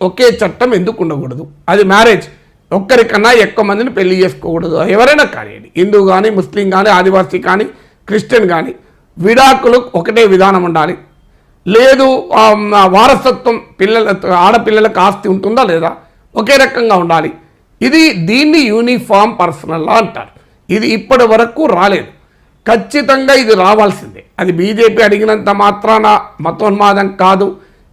ఒకే చట్టం ఎందుకు ఉండకూడదు? అది మ్యారేజ్ ఒక్కరికన్నా ఎక్కువ మందిని పెళ్లి చేసుకోకూడదు. ఎవరైనా కానివ్వండి, హిందూ కానీ, ముస్లిం కానీ, ఆదివాసీ కానీ, క్రిస్టియన్ కానీ, విడాకులు ఒకటే విధానం ఉండాలి. లేదు వారసత్వం ఆడపిల్లలకు ఆస్తి ఉంటుందా లేదా, ఒకే రకంగా ఉండాలి. దీన్ని యూనిఫామ్ పర్సనల్ లా అంటారు. ఇది ఇప్పటి వరకు రాలేదు. ఖచ్చితంగా ఇది రావాల్సిందే. అది బీజేపీ అడిగినంత మాత్రాన మతోన్మాదం కాదు.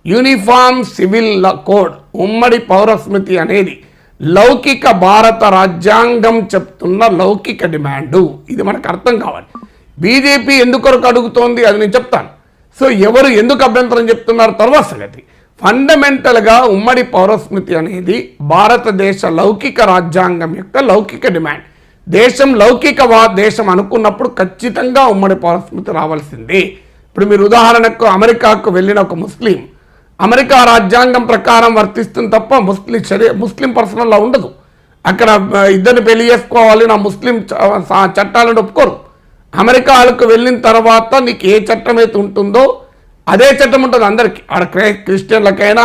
యూనిఫామ్ సివిల్ కోడ్, ఉమ్మడి పౌరస్మృతి అనేది లౌకిక భారత రాజ్యాంగం చెప్తున్న లౌకిక డిమాండు. ఇది మనకు అర్థం కావాలి. బీజేపీ ఎందుకొరకు అడుగుతోంది అది నేను చెప్తాను. సో ఎవరు ఎందుకు అభ్యంతరం చెప్తున్నారు తర్వాత సంగతి. ఫండమెంటల్గా ఉమ్మడి పౌరస్మృతి అనేది భారతదేశ లౌకిక రాజ్యాంగం యొక్క లౌకిక డిమాండ్. దేశం లౌకిక దేశం అనుకున్నప్పుడు ఖచ్చితంగా ఉమ్మడి పౌరస్మృతి రావాల్సిందే. ఇప్పుడు మీరు ఉదాహరణకు అమెరికాకు వెళ్ళిన ఒక ముస్లిం అమెరికా రాజ్యాంగం ప్రకారం వర్తిస్తుంది తప్ప ముస్లిం పర్సనల్లా ఉండదు. అక్కడ ఇద్దరిని పెళ్లి చేసుకోవాలి నా ముస్లిం చట్టాలను ఒప్పుకోరు. అమెరికాలకు వెళ్ళిన తర్వాత నీకు ఏ చట్టం అయితే ఉంటుందో అదే చట్టం ఉంటుంది అందరికీ. ఆడ క్రిస్టియన్లకైనా,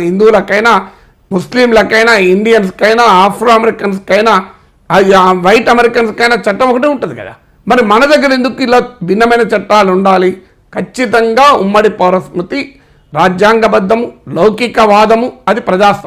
హిందువులకైనా, ముస్లింలకైనా, ఇండియన్స్కైనా, ఆఫ్రో అమెరికన్స్కైనా, వైట్ అమెరికన్స్కైనా చట్టం ఒకటే ఉంటుంది కదా. మరి మన దగ్గర ఎందుకు ఇలా భిన్నమైన చట్టాలు ఉండాలి? ఖచ్చితంగా ఉమ్మడి పౌరస్మృతి రాజ్యాంగబద్ధము, లౌకికవాదము, అది ప్రజాస్వామ్యం.